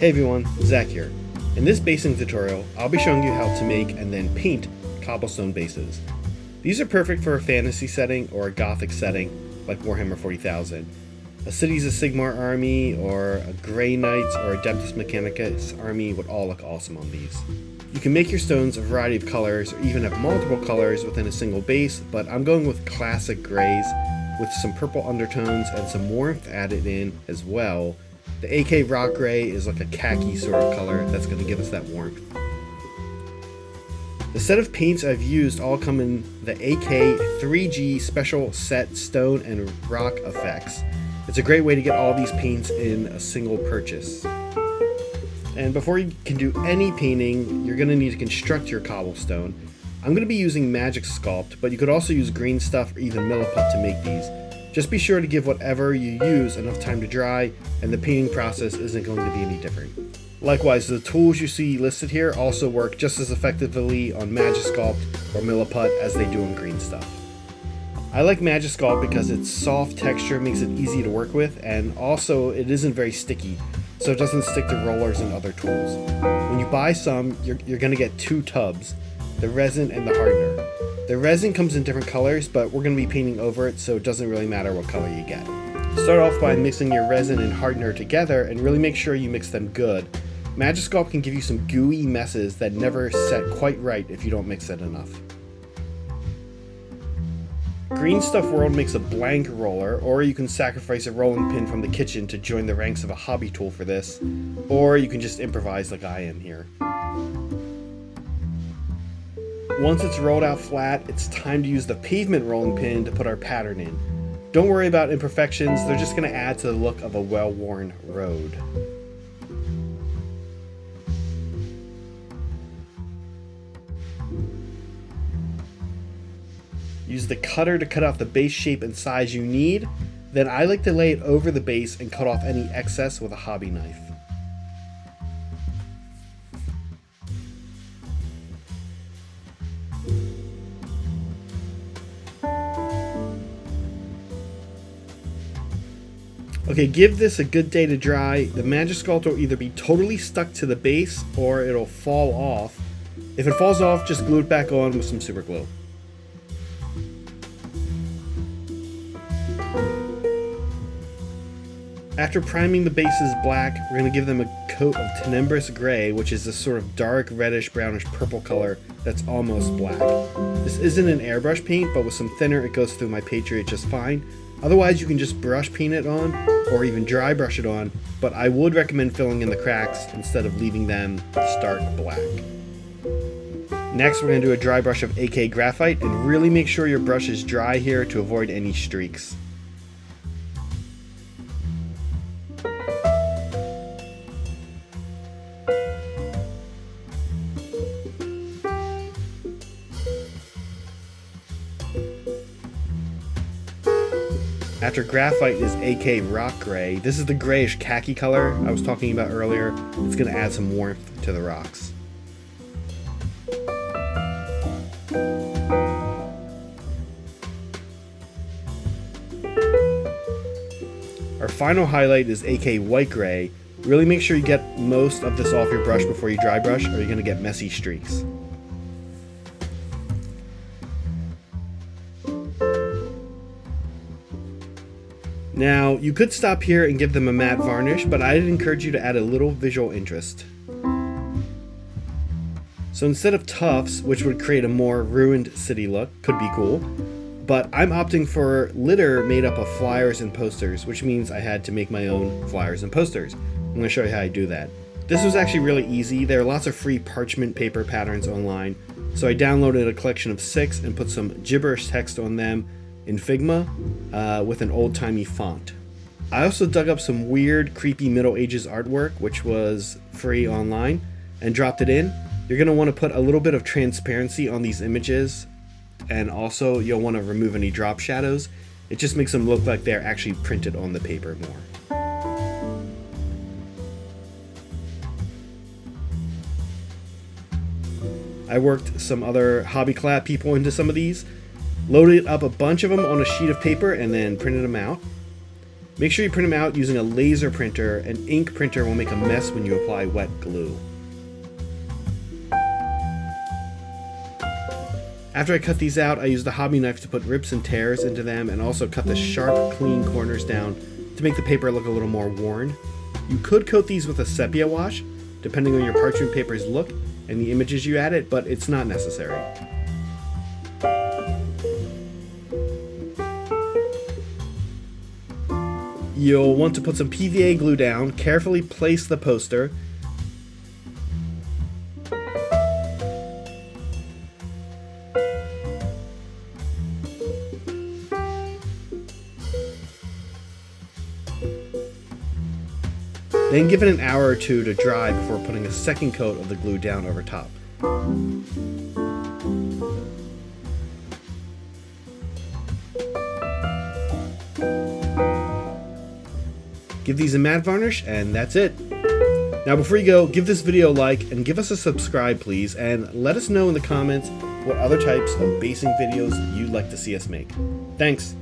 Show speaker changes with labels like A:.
A: Hey everyone, Zach here. In this basing tutorial, I'll be showing you how to make and then paint cobblestone bases. These are perfect for a fantasy setting or a gothic setting like Warhammer 40,000. A Cities of Sigmar army or a Grey Knights or Adeptus Mechanicus army would all look awesome on these. You can make your stones a variety of colors or even have multiple colors within a single base, but I'm going with classic grays with some purple undertones and some warmth added in as well. The AK Rock Gray is like a khaki sort of color that's going to give us that warmth. The set of paints I've used all come in the AK 3G Special Set Stone and Rock effects. It's a great way to get all these paints in a single purchase. And before you can do any painting, you're going to need to construct your cobblestone. I'm going to be using Magic Sculpt, but you could also use green stuff or even milliput to make these. Just be sure to give whatever you use enough time to dry, and the painting process isn't going to be any different. Likewise, the tools you see listed here also work just as effectively on Magic Sculpt or milliput as they do on green stuff. I like Magic Sculpt because its soft texture makes it easy to work with, and also it isn't very sticky, so it doesn't stick to rollers and other tools. When you buy some, you're going to get two tubs, the resin and the hardener. The resin comes in different colors, but we're going to be painting over it, so it doesn't really matter what color you get. Start off by mixing your resin and hardener together and really make sure you mix them good. Magic Sculpt can give you some gooey messes that never set quite right if you don't mix it enough. Green Stuff World makes a blank roller, or you can sacrifice a rolling pin from the kitchen to join the ranks of a hobby tool for this, or you can just improvise like I am here. Once it's rolled out flat, it's time to use the pavement rolling pin to put our pattern in. Don't worry about imperfections, they're just going to add to the look of a well-worn road. Use the cutter to cut out the base shape and size you need, then I like to lay it over the base and cut off any excess with a hobby knife. Okay, give this a good day to dry. The Magic Sculpt will either be totally stuck to the base or it'll fall off. If it falls off, just glue it back on with some super glue. After priming the bases black, we're going to give them a coat of Tenebrous Gray, which is this sort of dark reddish brownish purple color that's almost black. This isn't an airbrush paint, but with some thinner it goes through my Patriot just fine. Otherwise you can just brush paint it on or even dry brush it on, but I would recommend filling in the cracks instead of leaving them stark black. Next we're going to do a dry brush of AK Graphite and really make sure your brush is dry here to avoid any streaks. After Graphite is AK Rock Gray. This is the grayish khaki color I was talking about earlier. It's going to add some warmth to the rocks. Our final highlight is AK White Gray. Really make sure you get most of this off your brush before you dry brush or you're going to get messy streaks. Now, you could stop here and give them a matte varnish, but I'd encourage you to add a little visual interest. So instead of tufts, which would create a more ruined city look, could be cool, but I'm opting for litter made up of flyers and posters, which means I had to make my own flyers and posters. I'm going to show you how I do that. This was actually really easy. There are lots of free parchment paper patterns online, so I downloaded a collection of 6 and put some gibberish text on them in Figma with an old-timey font. I also dug up some weird, creepy Middle Ages artwork, which was free online, and dropped it in. You're going to want to put a little bit of transparency on these images, and also you'll want to remove any drop shadows. It just makes them look like they're actually printed on the paper more. I worked some other hobby clap people into some of these. Loaded up a bunch of them on a sheet of paper and then printed them out. Make sure you print them out using a laser printer. An ink printer will make a mess when you apply wet glue. After I cut these out, I used a hobby knife to put rips and tears into them and also cut the sharp, clean corners down to make the paper look a little more worn. You could coat these with a sepia wash, depending on your parchment paper's look and the images you added, but it's not necessary. You'll want to put some PVA glue down, carefully place the poster, then give it an hour or two to dry before putting a second coat of the glue down over top. Give these a matte varnish, and that's it. Now before you go, give this video a like and give us a subscribe please, and let us know in the comments what other types of basing videos you'd like to see us make. Thanks!